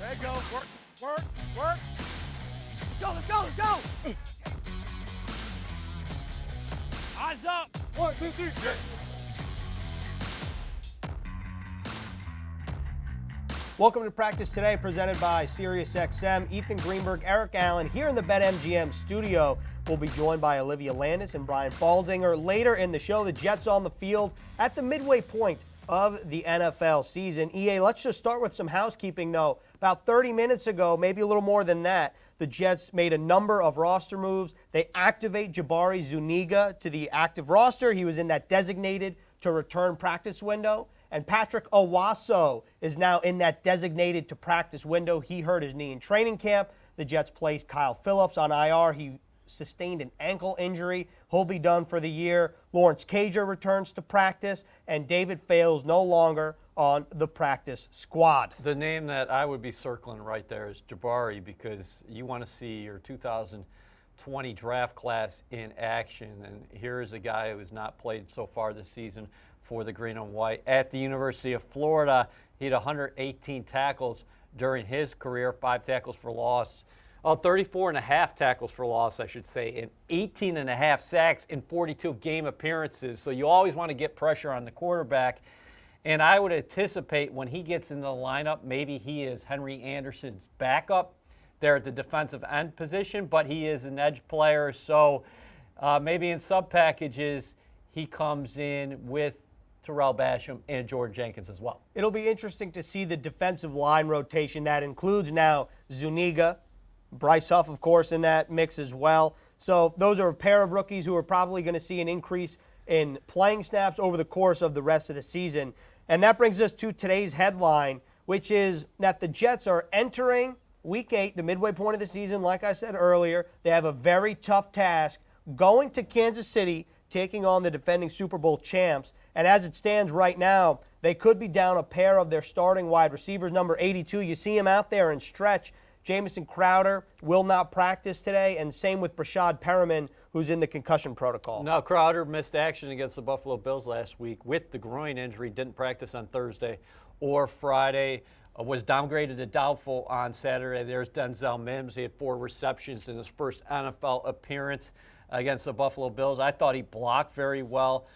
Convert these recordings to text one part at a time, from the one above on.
There you go. Work, work, work. Let's go, let's go, let's go. Eyes up. 1, 2, 3. Welcome to Practice Today, presented by SiriusXM. Ethan Greenberg, Eric Allen, here in the BetMGM studio. We'll be joined by Olivia Landis and Brian Baldinger. Later in the show, the Jets on the field at the midway point of the NFL season. EA, let's just start with some housekeeping, though. About 30 minutes ago, maybe a little more than that, the Jets made a number of roster moves. They activate Jabari Zuniga to the active roster. He was in that designated to return practice window. And Patrick Owasso is now in that designated to practice window. He hurt his knee in training camp. The Jets placed Kyle Phillips on IR. He sustained an ankle injury. He'll be done for the year. Lawrence Cager returns to practice, and David Fales no longer on the practice squad. The name that I would be circling right there is Jabari, because you want to see your 2020 draft class in action. And here is a guy who has not played so far this season for the Green and White. At the University of Florida, he had 118 tackles during his career, 5 tackles for loss. 34 and a half tackles for loss, I should say, and 18 and a half sacks in 42 game appearances. So you always want to get pressure on the quarterback. And I would anticipate when he gets into the lineup, maybe he is Henry Anderson's backup there at the defensive end position, but he is an edge player. So maybe in sub packages, he comes in with Terrell Basham and Jordan Jenkins as well. It'll be interesting to see the defensive line rotation. That includes now Zuniga, Bryce Huff, of course, in that mix as well. So those are a pair of rookies who are probably going to see an increase in playing snaps over the course of the rest of the season. And that brings us to today's headline, which is that the Jets are entering Week 8, the midway point of the season. Like I said earlier, they have a very tough task going to Kansas City, taking on the defending Super Bowl champs. And as it stands right now, they could be down a pair of their starting wide receivers. Number 82, you see him out there in stretch. Jamison Crowder will not practice today, and same with Brashad Perriman, who's in the concussion protocol. Now, Crowder missed action against the Buffalo Bills last week with the groin injury, didn't practice on Thursday or Friday, was downgraded to doubtful on Saturday. There's Denzel Mims. He had 4 receptions in his first NFL appearance against the Buffalo Bills. I thought he blocked very well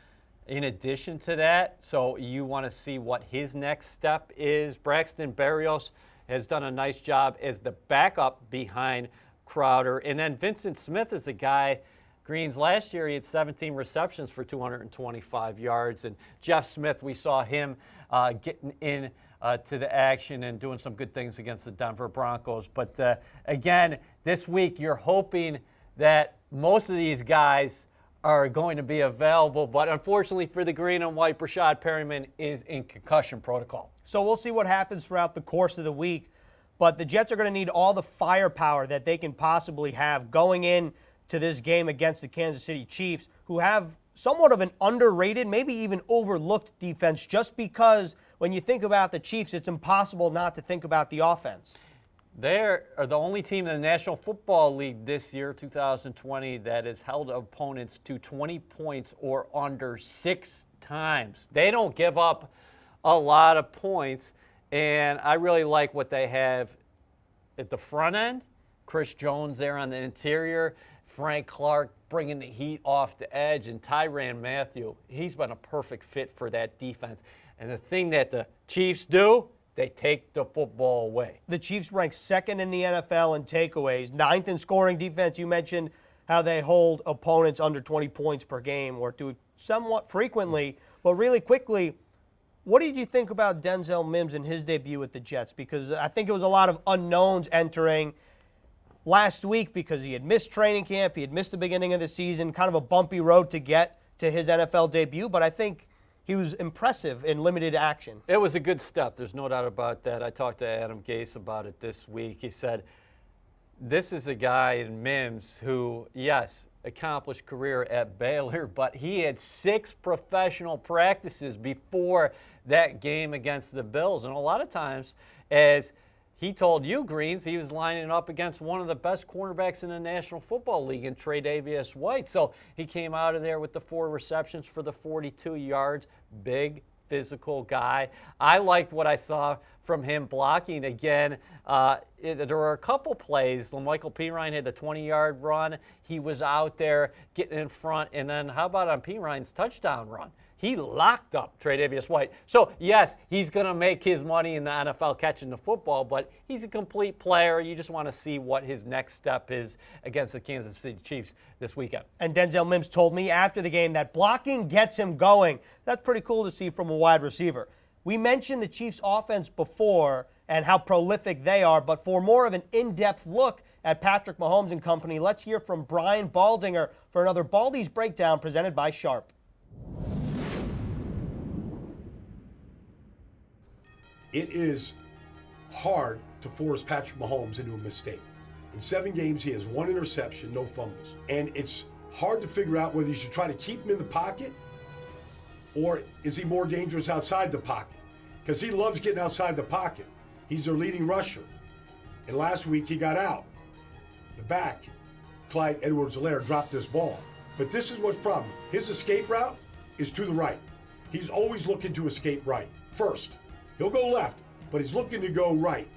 in addition to that, so you want to see what his next step is. Braxton Berrios has done a nice job as the backup behind Crowder. And then Vincent Smith is a guy, Greens, last year he had 17 receptions for 225 yards. And Jeff Smith, we saw him getting in to the action and doing some good things against the Denver Broncos. But again, this week you're hoping that most of these guys are going to be available, but unfortunately for the Green and White, Brashad Perriman is in concussion protocol. So we'll see what happens throughout the course of the week, but the Jets are going to need all the firepower that they can possibly have going in to this game against the Kansas City Chiefs, who have somewhat of an underrated, maybe even overlooked defense, just because when you think about the Chiefs, it's impossible not to think about the offense. They are the only team in the National Football League this year, 2020, that has held opponents to 20 points or under 6 times. They don't give up a lot of points, and I really like what they have at the front end. Chris Jones there on the interior, Frank Clark bringing the heat off the edge, and Tyrann Mathieu. He's been a perfect fit for that defense. And the thing that the Chiefs do, they take the football away. The Chiefs rank 2nd in the NFL in takeaways, 9th in scoring defense. You mentioned how they hold opponents under 20 points per game, or do it somewhat frequently. But really quickly, what did you think about Denzel Mims and his debut with the Jets? Because I think it was a lot of unknowns entering last week because he had missed training camp. He had missed the beginning of the season, kind of a bumpy road to get to his NFL debut. But I think he was impressive in limited action. It was a good step. There's no doubt about that. I talked to Adam Gase about it this week. He said, this is a guy in Mims who, yes, accomplished career at Baylor, but he had 6 professional practices before that game against the Bills. And a lot of times, as he told you, Greens, he was lining up against one of the best cornerbacks in the National Football League in Tre'Davious White. So he came out of there with the 4 receptions for the 42 yards. Big physical guy. I liked what I saw from him blocking again. There were a couple plays. Michael Pirine had the 20-yard run. He was out there getting in front. And then how about on Pirine's touchdown run? He locked up Tre'Davious White. So, yes, he's going to make his money in the NFL catching the football, but he's a complete player. You just want to see what his next step is against the Kansas City Chiefs this weekend. And Denzel Mims told me after the game that blocking gets him going. That's pretty cool to see from a wide receiver. We mentioned the Chiefs' offense before and how prolific they are, but for more of an in-depth look at Patrick Mahomes and company, let's hear from Brian Baldinger for another Baldy's Breakdown presented by Sharp. It is hard to force Patrick Mahomes into a mistake. In 7 games, he has 1 interception, no fumbles. And it's hard to figure out whether you should try to keep him in the pocket or is he more dangerous outside the pocket? Because he loves getting outside the pocket. He's their leading rusher. And last week, he got out. The back, Clyde Edwards-Helaire, dropped this ball. But this is what's problem. His escape route is to the right. He's always looking to escape right first. He'll go left, but he's looking to go right.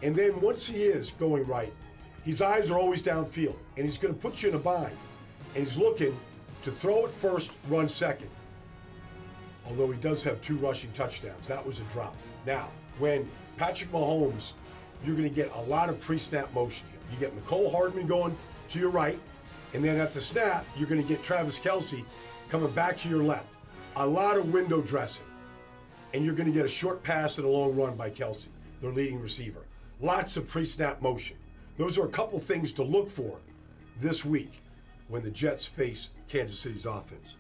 And then once he is going right, his eyes are always downfield, and he's going to put you in a bind. And he's looking to throw it first, run second. Although he does have 2 rushing touchdowns. That was a drop. Now, when Patrick Mahomes, you're going to get a lot of pre-snap motion here. You get Mecole Hardman going to your right, and then at the snap, you're going to get Travis Kelce coming back to your left. A lot of window dressing. And you're going to get a short pass and a long run by Kelce, their leading receiver. Lots of pre-snap motion. Those are a couple things to look for this week when the Jets face Kansas City's offense.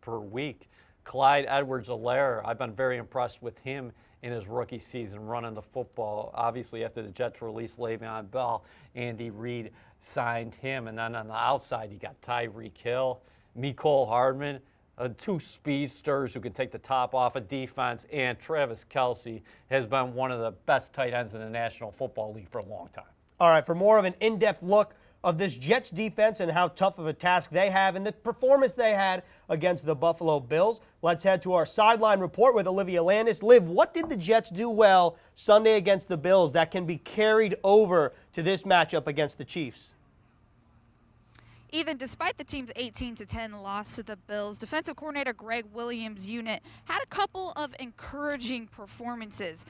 Per week. Clyde Edwards-Helaire, I've been very impressed with him in his rookie season running the football. Obviously, after the Jets released Le'Veon Bell, Andy Reid signed him. And then on the outside, you got Tyreek Hill, Mecole Hardman, 2 speedsters who can take the top off of defense. And Travis Kelce has been one of the best tight ends in the National Football League for a long time. All right, for more of an in-depth look of this Jets defense and how tough of a task they have and the performance they had against the Buffalo Bills, let's head to our sideline report with Olivia Landis. Liv, what did the Jets do well Sunday against the Bills that can be carried over to this matchup against the Chiefs? Ethan, despite the team's 18-10 loss to the Bills, defensive coordinator Greg Williams' unit had a couple of encouraging performances.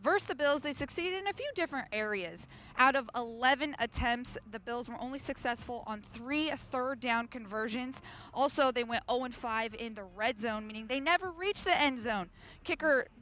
Versus the Bills, they succeeded in a few different areas. Out of 11 attempts, the Bills were only successful on 3 third-down conversions. Also, they went 0-5 in the red zone, meaning they never reached the end zone.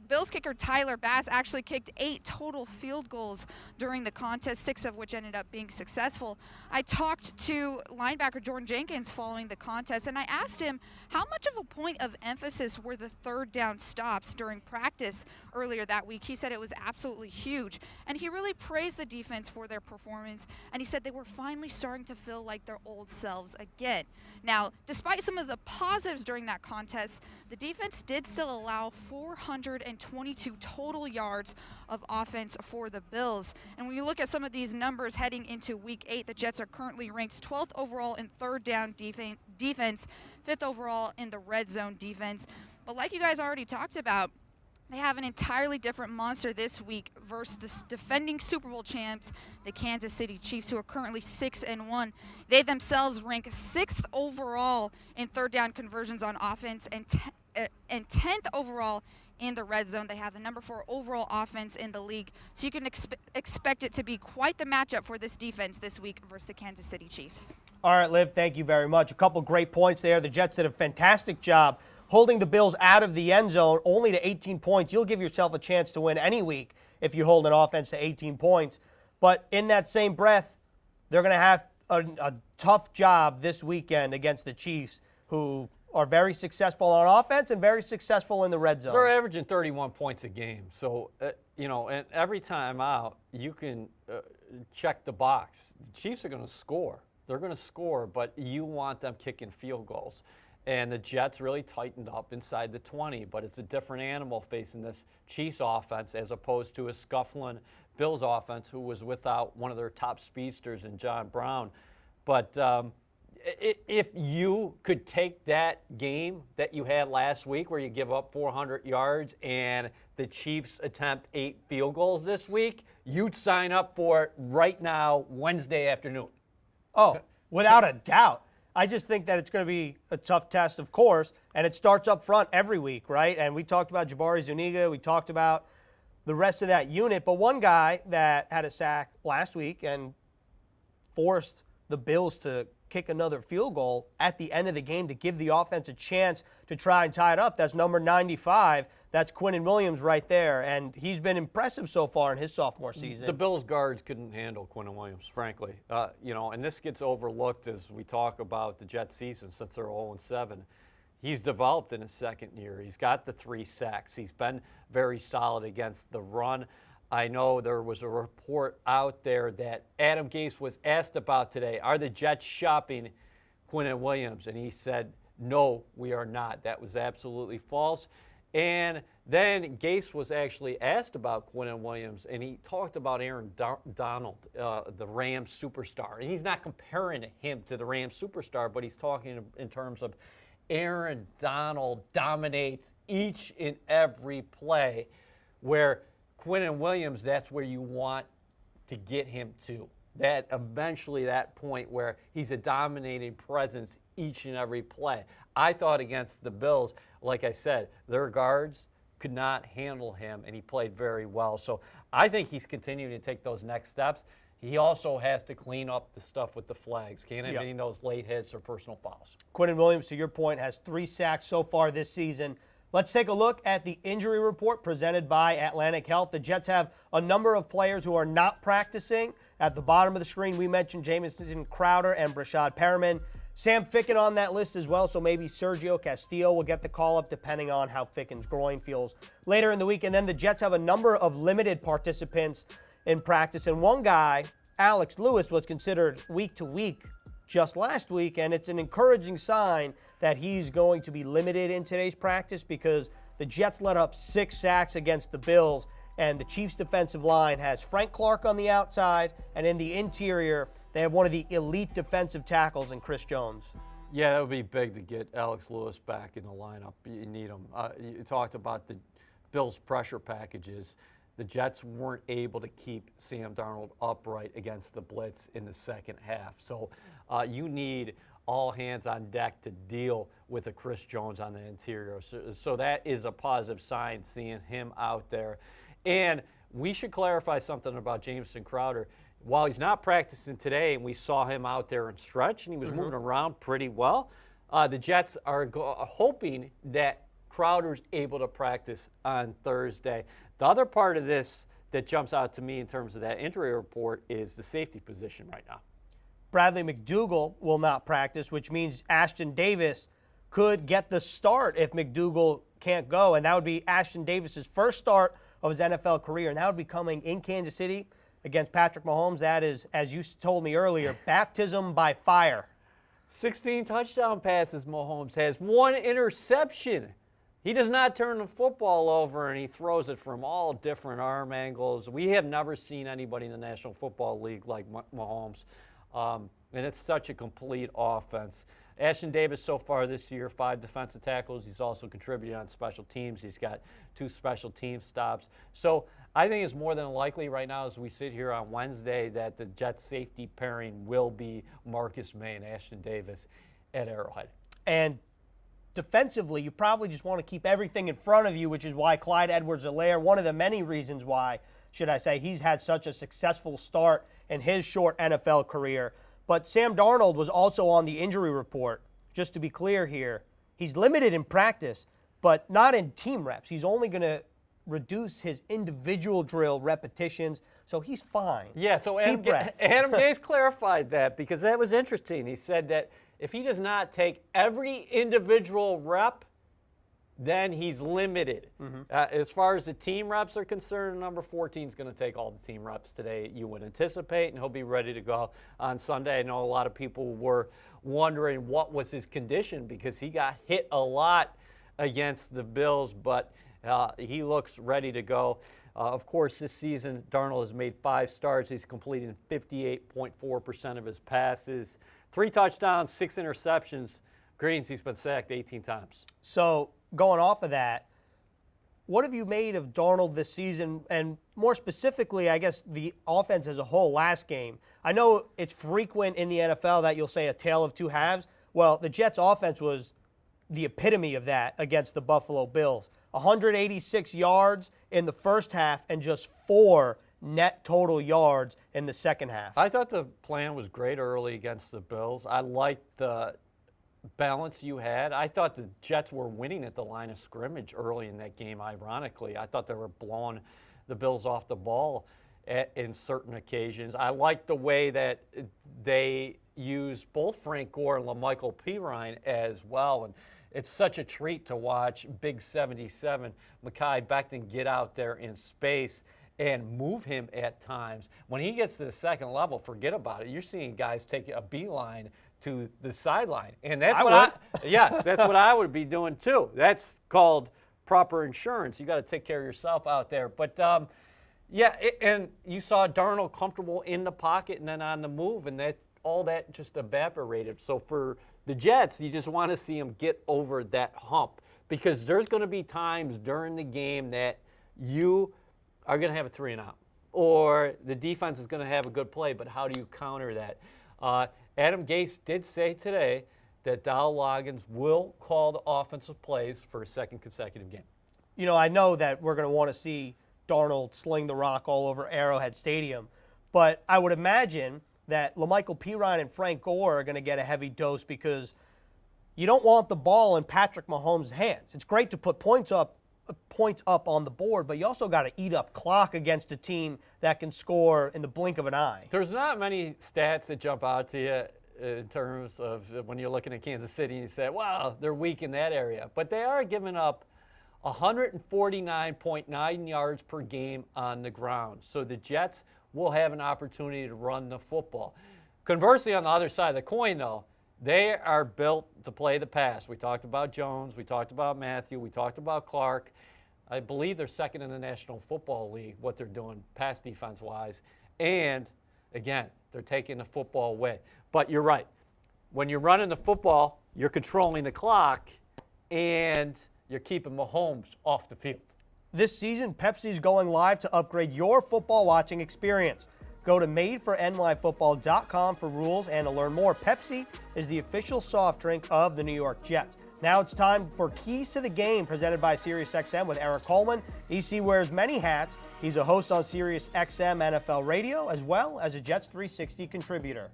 Bills kicker Tyler Bass actually kicked 8 total field goals during the contest, 6 of which ended up being successful. I talked to linebacker Jordan Jenkins following the contest, and I asked him how much of a point of emphasis were the third-down stops during practice earlier that week. He said it was absolutely huge, and he really praised the defense for their performance, and he said they were finally starting to feel like their old selves again. Now, despite some of the positives during that contest, the defense did still allow 422 total yards of offense for the Bills. And when you look at some of these numbers heading into Week 8, the Jets are currently ranked 12th overall in third down defense, 5th overall in the red zone defense. But like you guys already talked about, they have an entirely different monster this week versus the defending Super Bowl champs, the Kansas City Chiefs, who are currently 6-1. They themselves rank 6th overall in third down conversions on offense and 10th overall in the red zone. They have the number 4 overall offense in the league. So you can expect it to be quite the matchup for this defense this week versus the Kansas City Chiefs. All right, Liv, thank you very much. A couple great points there. The Jets did a fantastic job holding the Bills out of the end zone only to 18 points. You'll give yourself a chance to win any week if you hold an offense to 18 points. But in that same breath, they're going to have a tough job this weekend against the Chiefs, who are very successful on offense and very successful in the red zone. They're averaging 31 points a game. So, and every time out, you can check the box. The Chiefs are going to score. They're going to score, but you want them kicking field goals. And the Jets really tightened up inside the 20, but it's a different animal facing this Chiefs offense as opposed to a scuffling Bills offense who was without one of their top speedsters in John Brown. But if you could take that game that you had last week where you give up 400 yards and the Chiefs attempt 8 field goals this week, you'd sign up for it right now, Wednesday afternoon. Oh, without a doubt. I just think that it's going to be a tough test, of course, and it starts up front every week, right? And we talked about Jabari Zuniga. We talked about the rest of that unit. But one guy that had a sack last week and forced the Bills to kick another field goal at the end of the game to give the offense a chance to try and tie it up, that's number 95. That's Quinnen Williams right there, and he's been impressive so far in his sophomore season. The Bills guards couldn't handle Quinnen Williams, frankly. And this gets overlooked as we talk about the Jets season since they're 0-7. He's developed in his second year. He's got the 3 sacks. He's been very solid against the run. I know there was a report out there that Adam Gase was asked about today, are the Jets shopping Quinnen Williams? And he said, no, we are not. That was absolutely false. And then Gase was actually asked about Quinnen Williams, and he talked about Aaron Donald, the Rams superstar. And he's not comparing him to the Rams superstar, but he's talking in terms of Aaron Donald dominates each and every play, where Quinnen Williams, that's where you want to get him to. That eventually that point where he's a dominating presence each and every play. I thought against the Bills, like I said, their guards could not handle him, and he played very well. So I think he's continuing to take those next steps. He also has to clean up the stuff with the flags. Can't have any of those late hits or personal fouls. Quinnen Williams, to your point, has 3 sacks so far this season. Let's take a look at the injury report presented by Atlantic Health. The Jets have a number of players who are not practicing. At the bottom of the screen, we mentioned Jamison Crowder and Brashad Perriman. Sam Ficken on that list as well, so maybe Sergio Castillo will get the call-up depending on how Ficken's groin feels later in the week. And then the Jets have a number of limited participants in practice. And one guy, Alex Lewis, was considered week to week just last week, and it's an encouraging sign that he's going to be limited in today's practice because the Jets let up 6 sacks against the Bills, and the Chiefs' defensive line has Frank Clark on the outside, and in the interior, they have one of the elite defensive tackles in Chris Jones. Yeah, that would be big to get Alex Lewis back in the lineup. You need him. You talked about the Bills' pressure packages. The Jets weren't able to keep Sam Darnold upright against the blitz in the second half. So you need all hands on deck to deal with a Chris Jones on the interior. So that is a positive sign, seeing him out there. And we should clarify something about Jamison Crowder. While he's not practicing today, and we saw him out there in stretch, and he was moving around pretty well, the Jets are hoping that Crowder's able to practice on Thursday. The other part of this that jumps out to me in terms of that injury report is the safety position right now. Bradley McDougald will not practice, which means Ashton Davis could get the start if McDougald can't go, and that would be Ashton Davis's first start of his NFL career, and that would be coming in Kansas City against Patrick Mahomes. That is, as you told me earlier, baptism by fire. 16 touchdown passes Mahomes has, 1 interception. He does not turn the football over, and he throws it from all different arm angles. We have never seen anybody in the National Football League like Mahomes, and it's such a complete offense. Ashton Davis so far this year, 5 defensive tackles. He's also contributed on special teams. He's got 2 special team stops. So I think it's more than likely right now as we sit here on Wednesday that the Jets safety pairing will be Marcus May and Ashton Davis at Arrowhead. And defensively, you probably just want to keep everything in front of you, which is why Clyde Edwards-Helaire, one of the many reasons why, should I say, he's had such a successful start in his short NFL career. But Sam Darnold was also on the injury report. Just to be clear here, he's limited in practice, but not in team reps. He's only going to reduce his individual drill repetitions, so he's fine. Yeah, so Adam Gase clarified that because that was interesting. He said that if he does not take every individual rep, then he's limited. As far as the team reps are concerned, number 14 is going to take all the team reps today, you would anticipate, and he'll be ready to go on Sunday. I know a lot of people were wondering what was his condition because he got hit a lot against the Bills, but he looks ready to go. Of course, this season, Darnold has made 5 starts. He's completing 58.4% of his passes, 3 touchdowns, 6 interceptions. Greens, he's been sacked 18 times. So going off of that, what have you made of Darnold this season, and more specifically, I guess, the offense as a whole last game? I know it's frequent in the NFL that you'll say a tale of two halves. Well, the Jets' offense was the epitome of that against the Buffalo Bills. 186 yards in the first half and just 4 net total yards in the second half. I thought the plan was great early against the Bills. I liked the balance you had. I thought the Jets were winning at the line of scrimmage early in that game, ironically. I thought they were blowing the Bills off the ball in certain occasions. I liked the way that they used both Frank Gore and LaMichael Pirine as well. And it's such a treat to watch Big 77 Mekhi Becton get out there in space and move him at times. When he gets to the second level, forget about it. You're seeing guys take a beeline to the sideline. And that's yes, that's what I would be doing too. That's called proper insurance. You got to take care of yourself out there. But and you saw Darnold comfortable in the pocket and then on the move, and that all that just evaporated. So for the Jets, you just want to see them get over that hump, because there's going to be times during the game that you are going to have a 3-and-out, or the defense is going to have a good play, but how do you counter that? Adam Gase did say today that Dow Loggins will call the offensive plays for a second consecutive game. You know, I know that we're going to want to see Darnold sling the rock all over Arrowhead Stadium, but I would imagine that LaMichael Pirine and Frank Gore are going to get a heavy dose, because you don't want the ball in Patrick Mahomes' hands. It's great to put points up on the board, but you also got to eat up clock against a team that can score in the blink of an eye. There's not many stats that jump out to you in terms of when you're looking at Kansas City and you say, wow, they're weak in that area. But they are giving up 149.9 yards per game on the ground. So the Jets will have an opportunity to run the football. Conversely, on the other side of the coin, though, they are built to play the pass. We talked about Jones. We talked about Matthew. We talked about Clark. I believe they're second in the National Football League, what they're doing pass defense-wise. And, again, they're taking the football away. But you're right. When you're running the football, you're controlling the clock, and you're keeping Mahomes off the field. This season, Pepsi's going live to upgrade your football watching experience. Go to madefornyfootball.com for rules and to learn more. Pepsi is the official soft drink of the New York Jets. Now it's time for Keys to the Game, presented by SiriusXM with Eric Coleman. EC wears many hats. He's a host on SiriusXM NFL Radio, as well as a Jets 360 contributor.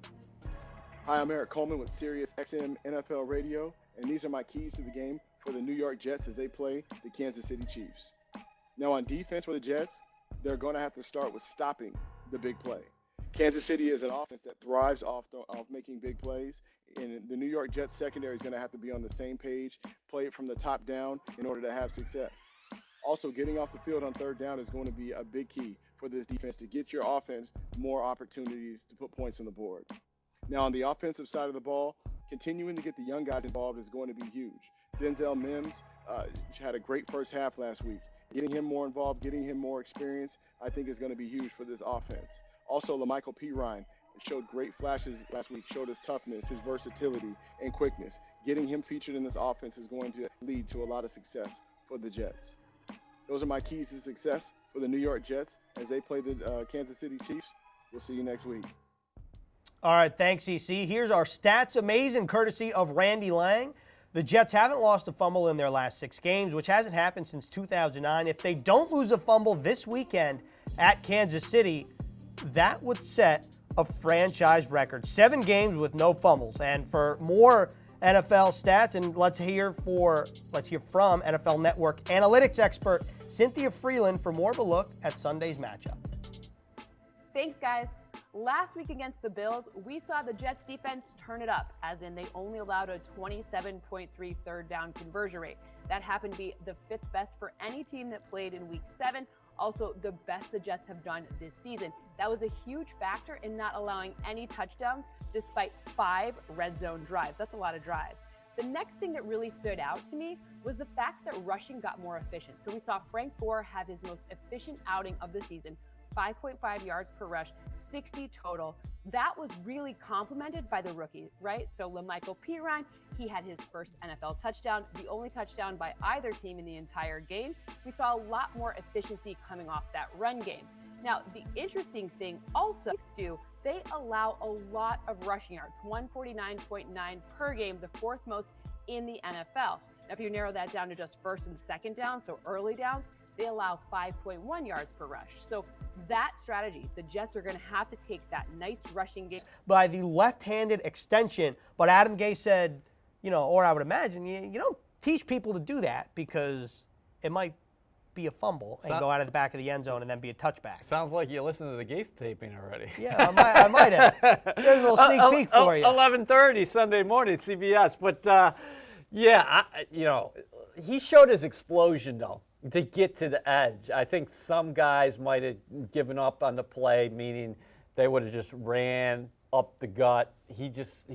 Hi, I'm Eric Coleman with SiriusXM NFL Radio, and these are my keys to the game for the New York Jets as they play the Kansas City Chiefs. Now on defense for the Jets, they're going to have to start with stopping the big play. Kansas City is an offense that thrives off making big plays, and the New York Jets secondary is going to have to be on the same page, play it from the top down in order to have success. Also, getting off the field on third down is going to be a big key for this defense to get your offense more opportunities to put points on the board. Now on the offensive side of the ball, continuing to get the young guys involved is going to be huge. Denzel Mims had a great first half last week. Getting him more involved, getting him more experience, I think is going to be huge for this offense. Also, LaMichael Pirine showed great flashes last week, showed his toughness, his versatility, and quickness. Getting him featured in this offense is going to lead to a lot of success for the Jets. Those are my keys to success for the New York Jets as they play the Kansas City Chiefs. We'll see you next week. All right, thanks, EC. Here's our Stats Amazing, courtesy of Randy Lang. The Jets haven't lost a fumble in their last 6 games, which hasn't happened since 2009. If they don't lose a fumble this weekend at Kansas City, that would set a franchise record. 7 games with no fumbles. And for more NFL stats, and let's hear from NFL Network analytics expert Cynthia Freeland for more of a look at Sunday's matchup. Thanks, guys. Last week against the Bills, we saw the Jets defense turn it up, as in they only allowed a 27.3 third down conversion rate. That happened to be the 5th best for any team that played in week 7. Also, the best the Jets have done this season. That was a huge factor in not allowing any touchdowns despite 5 red zone drives. That's a lot of drives. The next thing that really stood out to me was the fact that rushing got more efficient. So we saw Frank Gore have his most efficient outing of the season, 5.5 yards per rush, 60 total. That was really complemented by the rookies, right? So LaMichael Pirine, he had his first NFL touchdown, the only touchdown by either team in the entire game. We saw a lot more efficiency coming off that run game. Now, the interesting thing also they allow a lot of rushing yards, 149.9 per game, the 4th most in the NFL. Now, if you narrow that down to just first and second down, so early downs, they allow 5.1 yards per rush. So that strategy, the Jets are going to have to take that nice rushing game. By the left-handed extension, but Adam Gase said, or I would imagine, you don't teach people to do that because it might be a fumble and go out of the back of the end zone and then be a touchback. Sounds like you listened to the Gase taping already. Yeah, I might have. There's a little sneak peek for you. 11:30 Sunday morning, CBS. But, he showed his explosion, though, to get to the edge. I think some guys might have given up on the play, meaning they would have just ran up the gut. He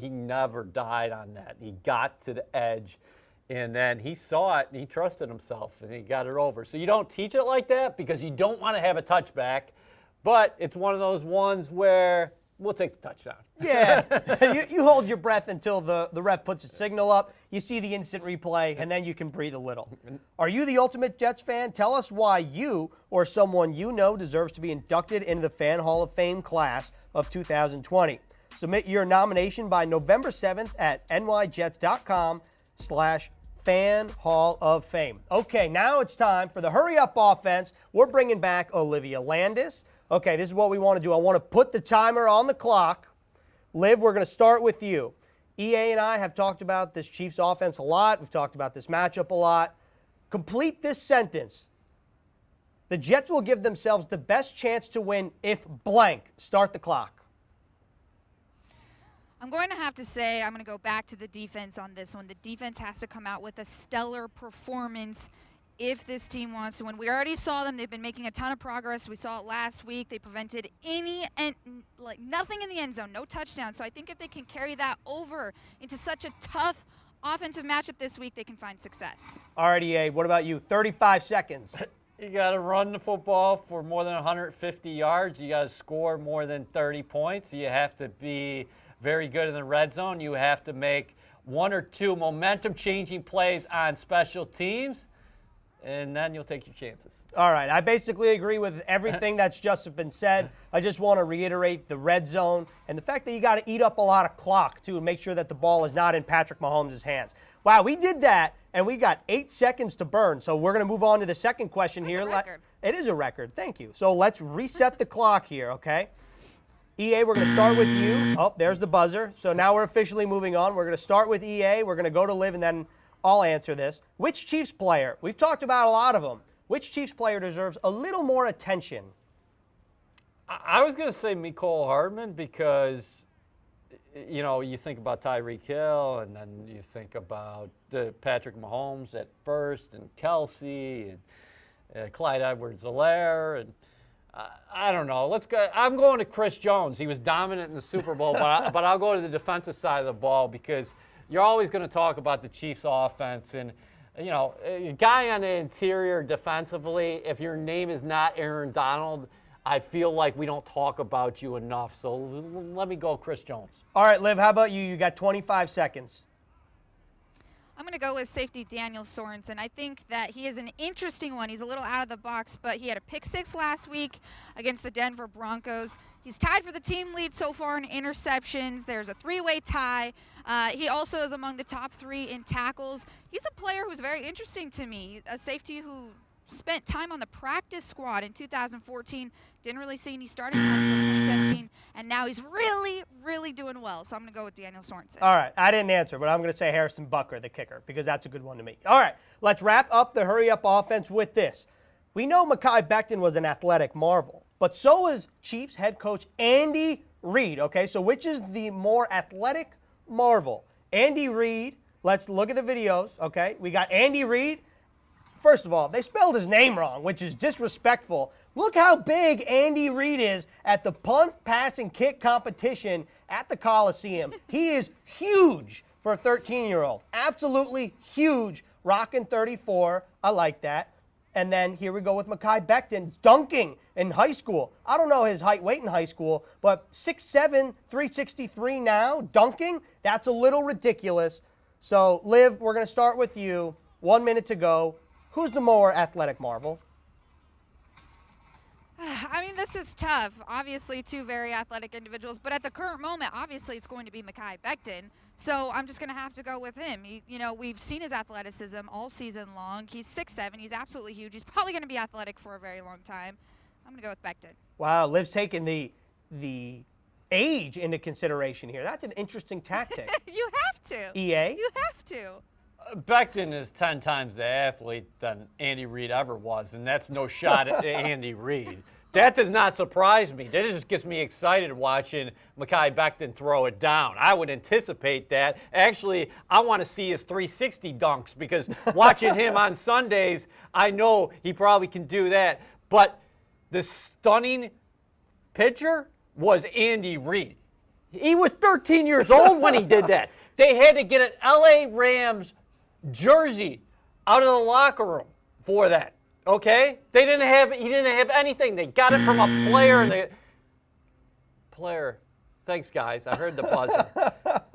never died on that. He got to the edge, and then he saw it, and he trusted himself, and he got it over. So you don't teach it like that because you don't want to have a touchback, but it's one of those ones where we'll take the touchdown. Yeah, you hold your breath until the ref puts a signal up. You see the instant replay, and then you can breathe a little. Are you the ultimate Jets fan? Tell us why you or someone you know deserves to be inducted into the Fan Hall of Fame class of 2020. Submit your nomination by November 7th at nyjets.com/Fan Hall of Fame. Okay, now it's time for the hurry-up offense. We're bringing back Olivia Landis. Okay, this is what we want to do. I want to put the timer on the clock. Liv, we're going to start with you. EA and I have talked about this Chiefs offense a lot. We've talked about this matchup a lot. Complete this sentence. The Jets will give themselves the best chance to win if blank. Start the clock. I'm going to have to say I'm going to go back to the defense on this one. The defense has to come out with a stellar performance if this team wants to win. We already saw them. They've been making a ton of progress. We saw it last week. They prevented nothing in the end zone, no touchdown. So I think if they can carry that over into such a tough offensive matchup this week, they can find success. All right, EA, what about you? 35 seconds. You got to run the football for more than 150 yards. You got to score more than 30 points. You have to be very good in the red zone. You have to make 1 or 2 momentum-changing plays on special teams, and then you'll take your chances. All right, I basically agree with everything that's just been said. I just want to reiterate the red zone and the fact that you got to eat up a lot of clock, too, and make sure that the ball is not in Patrick Mahomes' hands. Wow, we did that, and we got 8 seconds to burn. So we're going to move on to the second question here. That's a record. It is a record. Thank you. So let's reset the clock here, okay? EA, we're going to start with you. Oh, there's the buzzer. So now we're officially moving on. We're going to start with EA. We're going to go to Liv, and then I'll answer this. Which Chiefs player, we've talked about a lot of them, which Chiefs player deserves a little more attention? I was going to say Mecole Hardman because, you think about Tyreek Hill, and then you think about Patrick Mahomes at first, and Kelsey, and Clyde Edwards-Helaire, and I don't know. Let's go. I'm going to Chris Jones. He was dominant in the Super Bowl, but I'll go to the defensive side of the ball because you're always going to talk about the Chiefs' offense. And, a guy on the interior defensively, if your name is not Aaron Donald, I feel like we don't talk about you enough. So let me go Chris Jones. All right, Liv, how about you? You got 25 seconds. I'm going to go with safety Daniel Sorensen. I think that he is an interesting one. He's a little out of the box, but he had a pick 6 last week against the Denver Broncos. He's tied for the team lead so far in interceptions. There's a 3-way tie. He also is among the top 3 in tackles. He's a player who's very interesting to me, a safety who spent time on the practice squad in 2014, didn't really see any starting time until 2017, and now he's really, really doing well. So I'm going to go with Daniel Sorensen. All right, I didn't answer, but I'm going to say Harrison Butker, the kicker, because that's a good one to me. All right, let's wrap up the hurry-up offense with this. We know Mekhi Becton was an athletic marvel. but so is Chiefs head coach Andy Reid. Okay, so which is the more athletic marvel? Andy Reid, let's look at the videos. Okay, we got Andy Reid. First of all, they spelled his name wrong, which is disrespectful. Look how big Andy Reid is at the punt, pass, and kick competition at the Coliseum. He is huge for a 13-year-old. Absolutely huge. Rocking 34. I like that. And then here we go with Mekhi Becton dunking in high school. I don't know his height, weight in high school, but 6'7", 363 now, dunking, that's a little ridiculous. So, Liv, we're going to start with you. 1 minute to go. Who's the more athletic marvel? I mean, this is tough. Obviously, two very athletic individuals, but at the current moment, obviously, it's going to be Mekhi Becton. So I'm just going to have to go with him. We've seen his athleticism all season long. He's 6'7". He's absolutely huge. He's probably going to be athletic for a very long time. I'm going to go with Becton. Wow, Liv's taking the age into consideration here. That's an interesting tactic. You have to. EA? You have to. Becton is 10 times the athlete than Andy Reid ever was, and that's no shot at Andy Reid. That does not surprise me. That just gets me excited watching Mekhi Becton throw it down. I would anticipate that. Actually, I want to see his 360 dunks because watching him on Sundays, I know he probably can do that. But the stunning pitcher was Andy Reid. He was 13 years old when he did that. They had to get an LA Rams jersey out of the locker room for that. Okay? He didn't have anything. They got it from a player and the player. Thanks, guys. I heard the buzzer.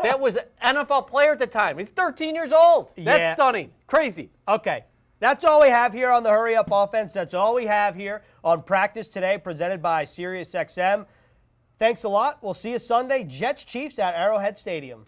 That was an NFL player at the time. He's 13 years old. That's stunning. Crazy. Okay. That's all we have here on the Hurry Up Offense. That's all we have here on Practice Today, presented by SiriusXM. Thanks a lot. We'll see you Sunday. Jets Chiefs at Arrowhead Stadium.